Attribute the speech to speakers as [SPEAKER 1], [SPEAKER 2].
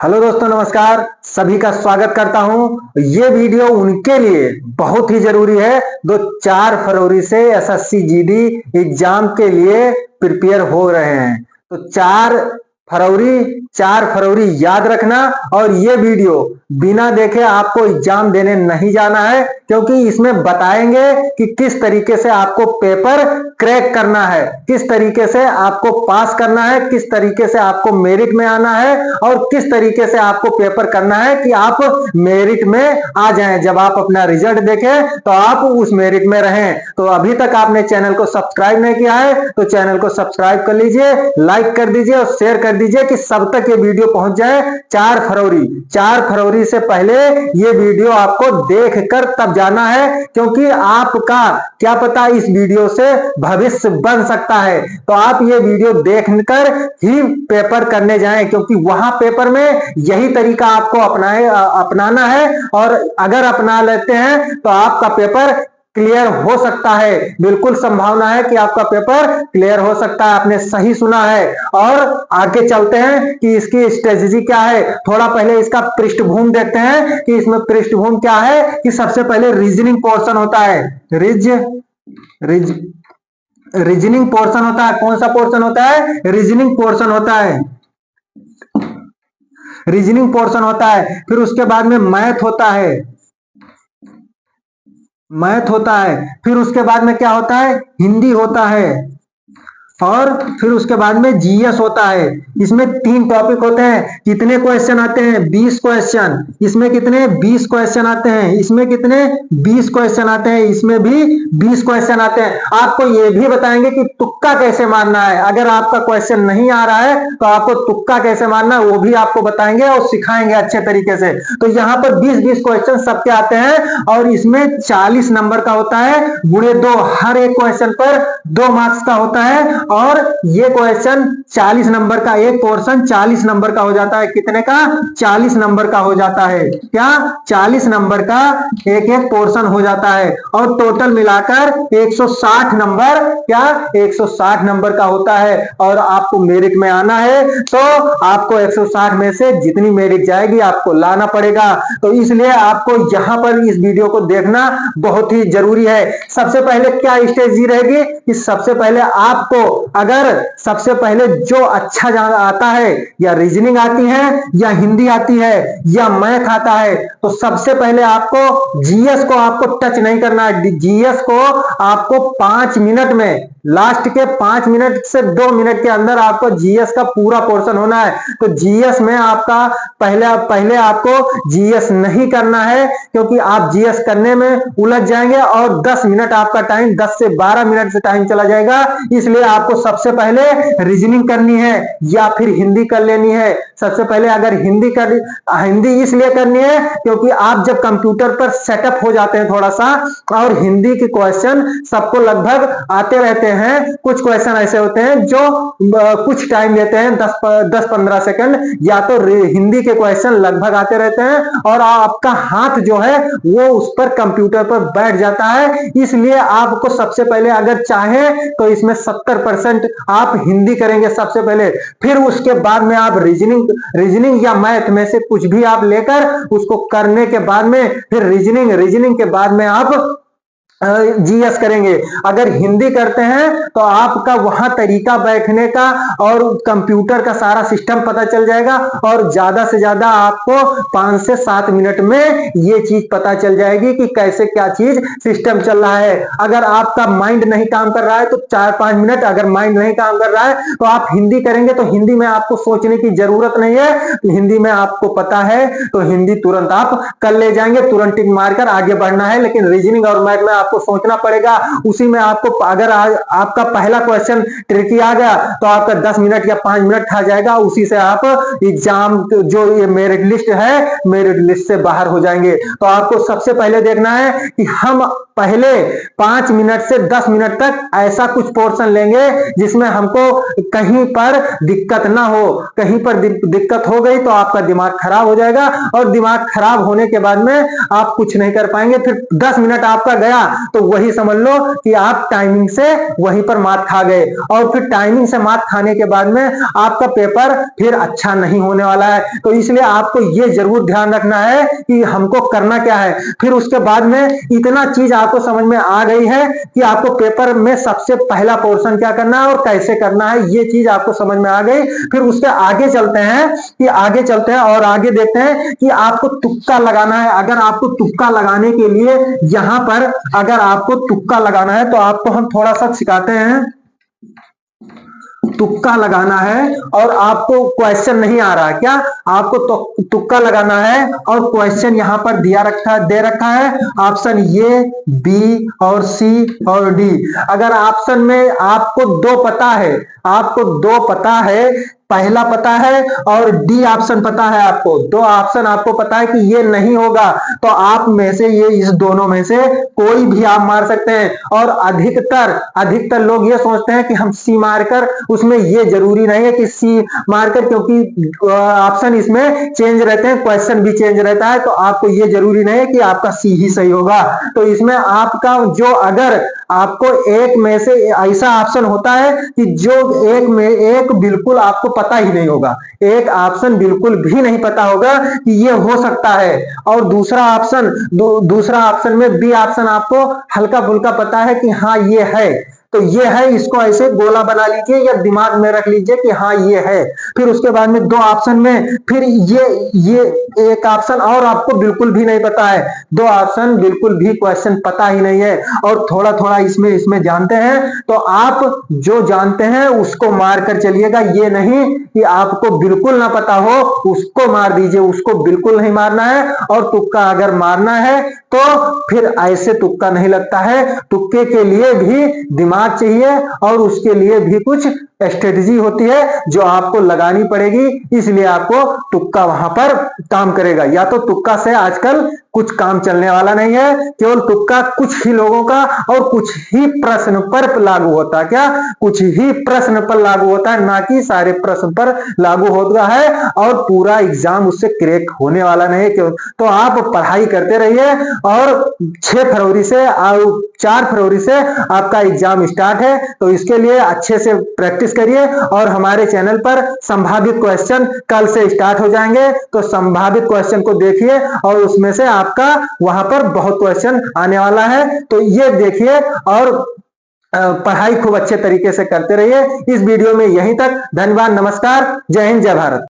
[SPEAKER 1] Hello दोस्तों, नमस्कार। सभी का स्वागत करता हूं। ये वीडियो उनके लिए बहुत ही जरूरी है जो 4 फरवरी से एसएससी जीडी एग्जाम के लिए प्रिपेयर हो रहे हैं। तो 4 फरवरी याद रखना। और ये वीडियो बिना देखे आपको एग्जाम देने नहीं जाना है, क्योंकि इसमें बताएंगे कि किस तरीके से आपको पेपर क्रैक करना है, किस तरीके से आपको पास करना है, किस तरीके से आपको मेरिट में आना है और किस तरीके से आपको पेपर करना है कि आप मेरिट में आ जाएं। जब आप अपना रिजल्ट देखें तो आप उस मेरिट में रहें। तो अभी तक आपने चैनल को सब्सक्राइब नहीं किया है तो चैनल को सब्सक्राइब कर लीजिए, लाइक कर दीजिए और शेयर कर दीजिए कि सब तक ये वीडियो पहुंच जाए। 4 फरवरी से पहले ये वीडियो आपको देखकर तब जाना है, क्योंकि आपका क्या पता इस वीडियो से भविष्य बन सकता है। तो आप ये वीडियो देखकर ही पेपर करने जाएं, क्योंकि वहां पेपर में यही तरीका आपको अपनाना है। और अगर अपना लेते हैं तो आपका पेपर क्लियर हो सकता है। बिल्कुल संभावना है कि आपका पेपर क्लियर हो सकता है। आपने सही सुना है। और आगे चलते हैं कि इसकी स्ट्रेटजी क्या है। थोड़ा पहले इसका पृष्ठभूमि देखते हैं कि इसमें पृष्ठभूमि क्या है। कि सबसे पहले रीजनिंग पोर्शन होता है। रीजनिंग पोर्शन होता है। कौन सा पोर्शन होता है? रीजनिंग पोर्शन होता है। रीजनिंग पोर्शन होता है। फिर उसके बाद में मैथ होता है। फिर उसके बाद में क्या होता है? हिंदी होता है। और फिर उसके बाद में जीएस होता है। इसमें 3 टॉपिक होते हैं। कितने क्वेश्चन आते हैं? 20 क्वेश्चन। इसमें कितने? 20 क्वेश्चन आते हैं। इसमें कितने? 20 क्वेश्चन आते हैं। इसमें भी 20 क्वेश्चन आते हैं। आपको ये भी बताएंगे कि तुक्का कैसे मारना है। अगर आपका क्वेश्चन नहीं आ रहा है तो आपको तुक्का कैसे मारना है वो भी आपको बताएंगे और सिखाएंगे अच्छे तरीके से। तो यहाँ पर 20-20 क्वेश्चन सबके आते हैं और इसमें 40 नंबर का होता है गुणे 2। हर एक क्वेश्चन पर 2 मार्क्स का होता है। और ये क्वेश्चन 40 नंबर का, एक पोर्शन 40 नंबर का हो जाता है। कितने का? 40 नंबर का हो जाता है। क्या? 40 नंबर का एक एक पोर्शन हो जाता है। और टोटल मिलाकर 160 नंबर, क्या 160 नंबर का होता है। और आपको मेरिट में आना है तो आपको 160 में से जितनी मेरिट जाएगी आपको लाना पड़ेगा। तो इसलिए आपको यहां पर इस वीडियो को देखना बहुत ही जरूरी है। सबसे पहले क्या स्ट्रेटजी रहेगी कि सबसे पहले आपको, अगर सबसे पहले जो अच्छा आता है, या रीजनिंग आती है, या हिंदी आती है, या मैथ आता है, तो सबसे पहले आपको जीएस को आपको टच नहीं करना है। जीएस को आपको 5 मिनट में, लास्ट के 5 मिनट से 2 मिनट के अंदर आपको जीएस का पूरा पोर्शन होना है। तो जीएस में आपका पहले आपको जीएस नहीं करना है, क्योंकि आप जीएस करने में उलझ जाएंगे और 10 मिनट आपका टाइम, 10 से 12 मिनट से टाइम चला जाएगा। इसलिए आपको सबसे पहले रीजनिंग करनी है या फिर हिंदी कर लेनी है। सबसे पहले अगर हिंदी इसलिए करनी है क्योंकि आप जब कंप्यूटर पर सेटअप हो जाते हैं थोड़ा सा, और हिंदी के क्वेश्चन सबको लगभग आते रहते हैं। कुछ क्वेश्चन ऐसे होते हैं जो कुछ टाइम लेते हैं, 10-15 सेकंड, या तो हिंदी के क्वेश्चन लगभग आते रहते हैं और आपका हाथ जो है वो उस पर कंप्यूटर पर बैठ जाता है। इसलिए आपको सबसे पहले अगर चाहे तो इसमें 70% आप हिंदी करेंगे सबसे पहले। फिर उसके बाद में आप रीजनिंग या मैथ में से कुछ भी आप लेकर उसको करने के बाद में फिर रीजनिंग के बाद में आप जीएस करेंगे। अगर हिंदी करते हैं तो आपका वहां तरीका बैठने का और कंप्यूटर का सारा सिस्टम पता चल जाएगा और ज्यादा से ज्यादा आपको 5 से 7 मिनट में ये चीज पता चल जाएगी कि कैसे क्या चीज सिस्टम चल रहा है। अगर आपका माइंड नहीं काम कर रहा है तो 4-5 मिनट, अगर माइंड नहीं काम कर रहा है तो आप हिंदी करेंगे तो हिंदी में आपको सोचने की जरूरत नहीं है। हिंदी में आपको पता है तो हिंदी तुरंत आप कर ले जाएंगे, तुरंत टिक मारकर आगे बढ़ना है। लेकिन रीजनिंग और मैथ में आपको सोचना पड़ेगा। उसी में आपको, अगर आपका पहला क्वेश्चन ट्रिकी आ गया तो आपका 10 मिनट या 5 मिनट खा जाएगा। उसी से आप एग्जाम जो ये मेरिट लिस्ट है, मेरिट लिस्ट से बाहर हो जाएंगे। तो आपको सबसे पहले देखना है कि हम पहले 5 मिनट से 10 मिनट तक ऐसा कुछ पोर्शन लेंगे जिसमें हमको कहीं पर दिक्कत ना हो। कहीं पर दिक्कत हो गई तो आपका दिमाग खराब हो जाएगा, और दिमाग खराब होने के बाद में आप कुछ नहीं कर पाएंगे। फिर 10 मिनट आपका गया तो वही समझ लो कि आप टाइमिंग से वहीं पर मात खा गए, और फिर टाइमिंग से मात खाने के बाद में आपका पेपर फिर अच्छा नहीं होने वाला है। तो इसलिए आपको ये जरूर ध्यान रखना है कि हमको करना क्या है। फिर उसके बाद में इतना चीज आपको समझ में आ गई है कि आपको पेपर में सबसे पहला पोर्शन क्या करना है और कैसे करना है, ये चीज आपको समझ में आ गई। फिर उसके आगे चलते हैं और आगे देखते हैं कि आपको तुक्का लगाना है। अगर आपको तुक्का लगाने के लिए यहां पर अगर आपको तुक्का लगाना है तो आपको हम थोड़ा सा सिखाते हैं। तुक्का लगाना है और आपको क्वेश्चन नहीं आ रहा है क्या, आपको तो तुक्का लगाना है और क्वेश्चन यहां पर दे रखा है ऑप्शन ए, बी और सी और डी। अगर ऑप्शन में आपको दो पता है, पहला पता है और डी ऑप्शन पता है, आपको दो ऑप्शन आपको पता है कि ये नहीं होगा, तो आप में से ये इस दोनों में से कोई भी आप मार सकते हैं। और अधिकतर लोग ये सोचते हैं कि हम सी मारकर, उसमें ये जरूरी नहीं है कि सी मारकर, क्योंकि ऑप्शन इसमें चेंज रहते हैं, क्वेश्चन भी चेंज रहता है, तो आपको ये जरूरी नहीं है कि आपका सी ही सही होगा। तो इसमें आपका जो, अगर आपको एक में से ऐसा ऑप्शन होता है कि जो एक बिल्कुल आपको पता ही नहीं होगा, एक ऑप्शन बिल्कुल भी नहीं पता होगा कि ये हो सकता है, और दूसरा ऑप्शन में बी ऑप्शन आपको हल्का फुल्का पता है कि हाँ ये है, तो ये है, इसको ऐसे गोला बना लीजिए या दिमाग में रख लीजिए कि हाँ ये है। फिर उसके बाद में दो ऑप्शन में फिर ये एक ऑप्शन और आपको बिल्कुल भी नहीं पता है, दो ऑप्शन बिल्कुल भी क्वेश्चन पता ही नहीं है और थोड़ा थोड़ा इसमें जानते हैं, तो आप जो जानते हैं उसको मार कर चलिएगा। ये नहीं कि आपको बिल्कुल ना पता हो उसको मार दीजिए, उसको बिल्कुल नहीं मारना है। और तुक्का अगर मारना है तो फिर ऐसे तुक्का नहीं लगता है, तुक्के के लिए भी दिमाग चाहिए और उसके लिए भी कुछ स्ट्रेटजी होती है जो आपको लगानी पड़ेगी, इसलिए आपको तुक्का वहां पर काम करेगा। या तो तुक्का से आजकल कुछ काम चलने वाला नहीं है, केवल तुक्का कुछ ही लोगों का और कुछ ही प्रश्न पर लागू होता है, क्या कुछ ही प्रश्न पर लागू होता है, ना कि सारे प्रश्न पर लागू होता है, और पूरा एग्जाम उससे क्रैक होने वाला नहीं है। क्यों? तो आप पढ़ाई करते रहिए और 6 फरवरी से 4 फरवरी से आपका एग्जाम स्टार्ट है, तो इसके लिए अच्छे से प्रैक्टिस करिए। और हमारे चैनल पर संभावित क्वेश्चन कल से स्टार्ट हो जाएंगे, तो संभावित क्वेश्चन को देखिए और उसमें से आपका वहां पर बहुत क्वेश्चन आने वाला है, तो ये देखिए और पढ़ाई खूब अच्छे तरीके से करते रहिए। इस वीडियो में यहीं तक, धन्यवाद, नमस्कार, जय हिंद, जय भारत।